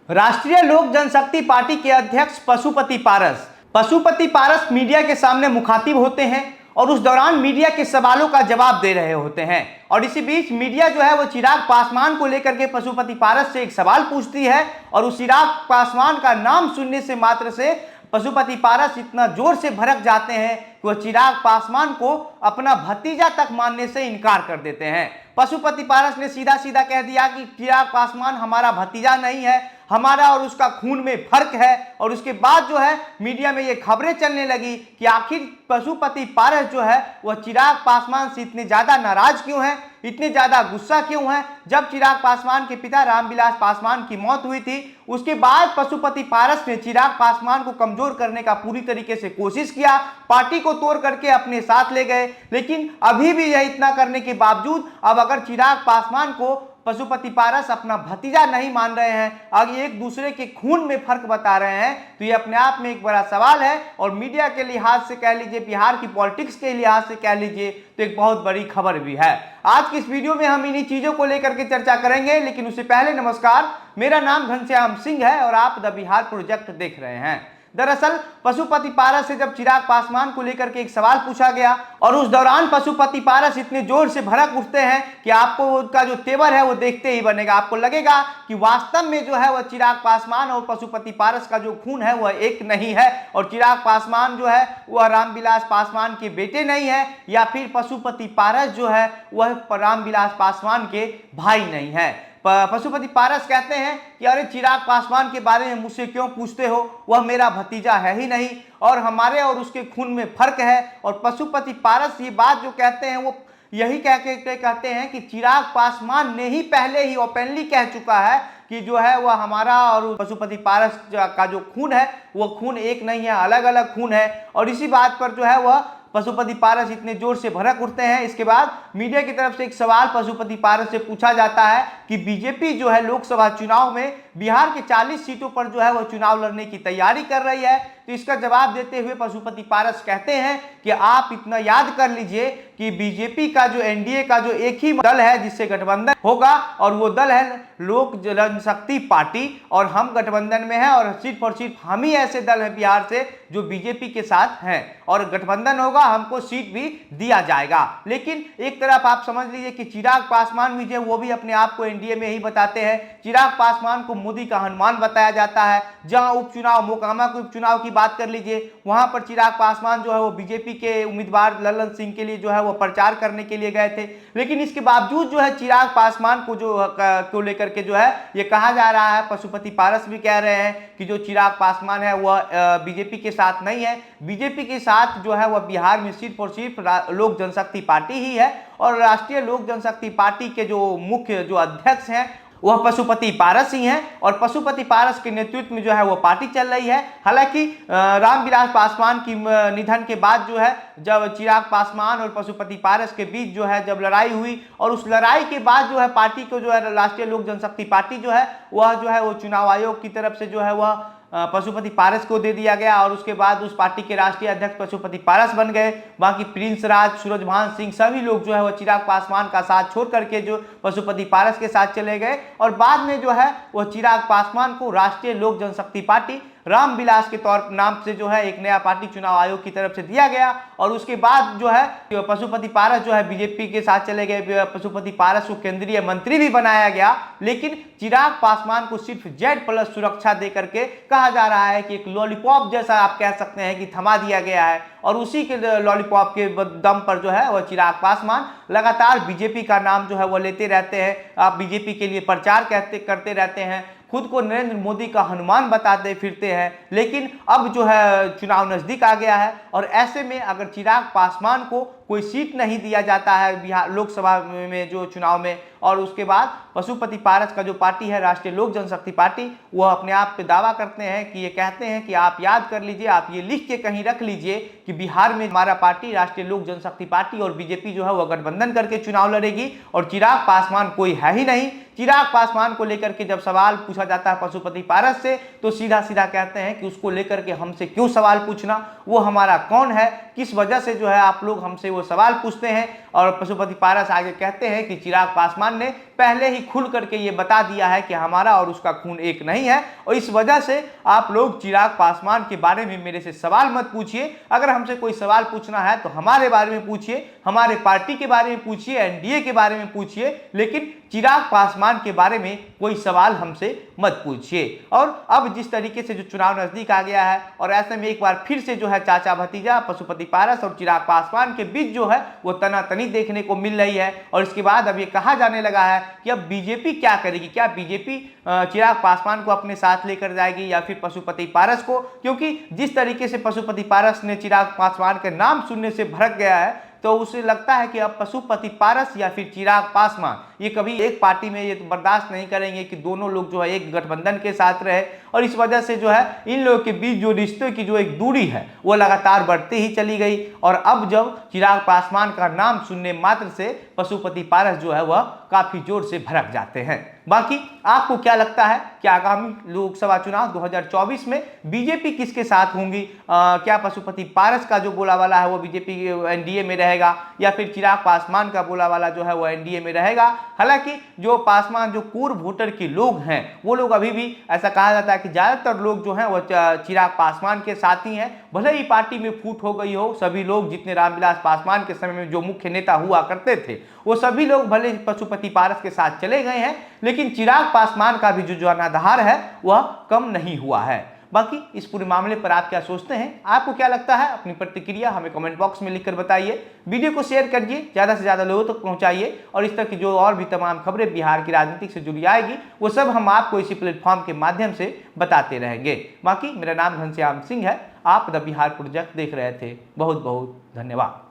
राष्ट्रीय लोक जनशक्ति पार्टी के अध्यक्ष पशुपति पारस मीडिया के सामने मुखातिब होते हैं और उस दौरान मीडिया के सवालों का जवाब दे रहे होते हैं। और इसी बीच मीडिया जो है वो चिराग पासवान को लेकर के पशुपति पारस से एक सवाल पूछती है और उस चिराग पासवान का नाम सुनने से मात्र से पशुपति पारस इतना जोर से भड़क जाते हैं कि वह चिराग पासवान को अपना भतीजा तक मानने से इनकार कर देते हैं। पशुपति पारस ने सीधा सीधा कह दिया कि चिराग पासवान हमारा भतीजा नहीं है, हमारा और उसका खून में फर्क है। और उसके बाद जो है मीडिया में ये खबरें चलने लगी कि आखिर पशुपति पारस जो है वह चिराग पासवान से इतने ज्यादा नाराज क्यों है, इतने ज्यादा गुस्सा क्यों है। जब चिराग पासवान के पिता रामविलास पासवान की मौत हुई थी उसके बाद पशुपति पारस ने चिराग पासवान को कमजोर करने का पूरी तरीके से कोशिश किया, पार्टी को तोड़ करके अपने साथ ले गए। लेकिन अभी भी यह इतना करने के बावजूद अब अगर चिराग पासवान को पशुपति पारस अपना भतीजा नहीं मान रहे हैं, अगर एक दूसरे के खून में फर्क बता रहे हैं, तो ये अपने आप में एक बड़ा सवाल है। और मीडिया के लिहाज से कह लीजिए, बिहार की पॉलिटिक्स के लिहाज से कह लीजिए, तो एक बहुत बड़ी खबर भी है। आज की इस वीडियो में हम इन्हीं चीजों को लेकर के चर्चा करेंगे, लेकिन उससे पहले नमस्कार, मेरा नाम घनश्याम सिंह है और आप द बिहार प्रोजेक्ट देख रहे हैं। दरअसल पशुपति पारस से जब चिराग पासवान को लेकर के एक सवाल पूछा गया और उस दौरान पशुपति पारस इतने जोर से भड़क उठते हैं कि आपको उनका जो तेवर है वो देखते ही बनेगा। आपको लगेगा कि वास्तव में जो है वह चिराग पासवान और पशुपति पारस का जो खून है वह एक नहीं है और चिराग पासवान जो है वह रामविलास पासवान के बेटे नहीं है, या फिर पशुपति पारस जो है वह रामविलास पासवान के भाई नहीं है। पशुपति पारस कहते हैं कि अरे चिराग पासवान के बारे में मुझसे क्यों पूछते हो, वह मेरा भतीजा है ही नहीं और हमारे और उसके खून में फर्क है। और पशुपति पारस ये बात जो कहते हैं वो यही कहते हैं कि चिराग पासवान ने ही पहले ही ओपनली कह चुका है कि जो है वह हमारा और पशुपति पारस का जो खून है वो खून एक नहीं है, अलग अलग खून है। और इसी बात पर जो है वह पशुपति पारस इतने जोर से भड़क उठते हैं। इसके बाद मीडिया की तरफ से एक सवाल पशुपति पारस से पूछा जाता है कि बीजेपी जो है लोकसभा चुनाव में बिहार के 40 सीटों पर जो है वह चुनाव लड़ने की तैयारी कर रही है। तो इसका जवाब देते हुए पशुपति पारस कहते हैं कि आप इतना याद कर लीजिए कि बीजेपी का जो एनडीए का जो एक ही दल है जिससे गठबंधन होगा और वो दल है लोक जनशक्ति पार्टी, और हम गठबंधन में हैं और सिर्फ हम ही ऐसे दल हैं बिहार से जो बीजेपी के साथ हैं और गठबंधन होगा, हमको सीट भी दिया जाएगा। लेकिन एक तरफ आप समझ लीजिए कि चिराग पासवान भी जो वो भी अपने आप को एनडीए में ही बताते हैं। चिराग पासवान को मोदी का हनुमान बताया जाता है। जहां उपचुनाव मोकामा के उपचुनाव की बात कर लीजिए, वहां पर चिराग पासवान जो है वो बीजेपी के उम्मीदवार ललन सिंह के लिए जो है वो प्रचार करने के लिए गए थे। लेकिन इसके बावजूद जो है चिराग पासवान को लेकर के जो है ये कहा जा रहा है, पशुपति पारस भी कह रहे हैं कि जो चिराग पासवान है वह बीजेपी के साथ नहीं है। बीजेपी के साथ जो है वह बिहार में सिर्फ और सिर्फ लोक जनशक्ति पार्टी ही है और राष्ट्रीय लोक जनशक्ति पार्टी के जो मुख्य जो अध्यक्ष हैं वह पशुपति पारस ही हैं और पशुपति पारस के नेतृत्व में जो है वो पार्टी चल रही है। हालांकि रामविलास पासवान की निधन के बाद जो है जब चिराग पासवान और पशुपति पारस के बीच जो है जब लड़ाई हुई और उस लड़ाई के बाद जो है पार्टी को जो है राष्ट्रीय लोक जनशक्ति पार्टी जो है वो चुनाव आयोग की तरफ से जो है वह पशुपति पारस को दे दिया गया और उसके बाद उस पार्टी के राष्ट्रीय अध्यक्ष पशुपति पारस बन गए। बाकी प्रिंस राज, सूरजभान सिंह सभी लोग जो है वो चिराग पासवान का साथ छोड़ करके जो पशुपति पारस के साथ चले गए और बाद में जो है वो चिराग पासवान को राष्ट्रीय लोक जनशक्ति पार्टी रामविलास के तौर नाम से जो है एक नया पार्टी चुनाव आयोग की तरफ से दिया गया। और उसके बाद जो है पशुपति पारस जो है बीजेपी के साथ चले गए। पशुपति पारस को केंद्रीय मंत्री भी बनाया गया, लेकिन चिराग पासवान को सिर्फ Z+ सुरक्षा दे करके कहा जा रहा है कि एक लॉलीपॉप जैसा आप कह सकते हैं कि थमा दिया गया है और उसी के लॉलीपॉप के दम पर जो है वह चिराग पासवान लगातार बीजेपी का नाम जो है वो लेते रहते हैं। आप बीजेपी के लिए प्रचार करते रहते हैं, खुद को नरेंद्र मोदी का हनुमान बताते फिरते हैं। लेकिन अब जो है चुनाव नजदीक आ गया है और ऐसे में अगर चिराग पासवान को कोई सीट नहीं दिया जाता है बिहार लोकसभा में जो चुनाव में, और उसके बाद पशुपति पारस का जो पार्टी है राष्ट्रीय लोक जनशक्ति पार्टी, वह अपने आप पे दावा करते हैं कि ये कहते हैं कि आप याद कर लीजिए, आप ये लिख के कहीं रख लीजिए कि बिहार में हमारा पार्टी राष्ट्रीय लोक जनशक्ति पार्टी और बीजेपी जो है वह गठबंधन करके चुनाव लड़ेगी और चिराग पासवान कोई है ही नहीं। चिराग पासवान को लेकर के जब सवाल पूछा जाता है पशुपति पारस से तो सीधा सीधा कहते हैं कि उसको लेकर के हमसे क्यों सवाल पूछना, वो हमारा कौन है, किस वजह से जो है आप लोग हमसे वो सवाल पूछते हैं। और पशुपति पारस आगे कहते हैं कि चिराग पासवान ने पहले ही खुल करके ये बता दिया है कि हमारा और उसका खून एक नहीं है। और इस वजह से आप लोग चिराग पासवान के बारे में मेरे से सवाल मत पूछिए। अगर हमसे कोई सवाल पूछना है तो हमारे बारे में पूछिए, हमारे पार्टी के बारे में पूछिए, एनडीए के बारे में पूछिए, लेकिन चिराग पासवान के बारे में कोई सवाल हमसे मत पूछिए। और अब जिस तरीके से जो चुनाव नजदीक आ गया है और ऐसे में एक बार फिर से जो है चाचा भतीजा पशुपति पारस और चिराग पासवान के बीच जो है वो तनातनी देखने को मिल रही है। और इसके बाद अब ये कहा जाने लगा है कि अब बीजेपी क्या करेगी, क्या बीजेपी चिराग पासवान को अपने साथ लेकर जाएगी या फिर पशुपति पारस को, क्योंकि जिस तरीके से पशुपति पारस ने चिराग पासवान के नाम सुनने से भड़क गया है तो उसे लगता है कि अब पशुपति पारस या फिर चिराग पासवान ये कभी एक पार्टी में ये तो बर्दाश्त नहीं करेंगे कि दोनों लोग जो है एक गठबंधन के साथ रहे। और इस वजह से जो है इन लोगों के बीच जो रिश्तों की जो एक दूरी है वो लगातार बढ़ती ही चली गई। और अब जब चिराग पासवान का नाम सुनने मात्र से पशुपति पारस जो है वह काफी जोर से भड़क जाते हैं। बाकी आपको क्या लगता है कि आगामी लोकसभा चुनाव 2024 में बीजेपी किसके साथ होंगी? क्या पशुपति पारस का जो बोलावाला है वो बीजेपी एनडीए में रहेगा या फिर चिराग पासवान का बोलावाला जो है वो एनडीए में रहेगा? हालांकि जो पासवान जो पूर्व वोटर के लोग हैं वो लोग अभी भी ऐसा कहा जाता है कि ज्यादातर लोग जो हैं वो चिराग पासवान के साथ ही हैं। भले ही पार्टी में फूट हो गई हो, सभी लोग जितने रामविलास पासवान के समय में जो मुख्य नेता हुआ करते थे वो सभी लोग भले पशुपति पारस के साथ चले गए हैं, लेकिन चिराग पासवान का भी जो जनाधार है वह कम नहीं हुआ है। बाकी इस पूरे मामले पर आप क्या सोचते हैं, आपको क्या लगता है? अपनी प्रतिक्रिया हमें कमेंट बॉक्स में लिखकर बताइए। वीडियो को शेयर करिए, ज़्यादा से ज़्यादा लोगों तक पहुंचाइए और इस तरह की जो और भी तमाम खबरें बिहार की राजनीति से जुड़ी आएगी वो सब हम आपको इसी प्लेटफॉर्म के माध्यम से बताते रहेंगे। बाकी मेरा नाम घनश्याम सिंह है, आप द बिहार प्रोजेक्ट देख रहे थे। बहुत बहुत धन्यवाद।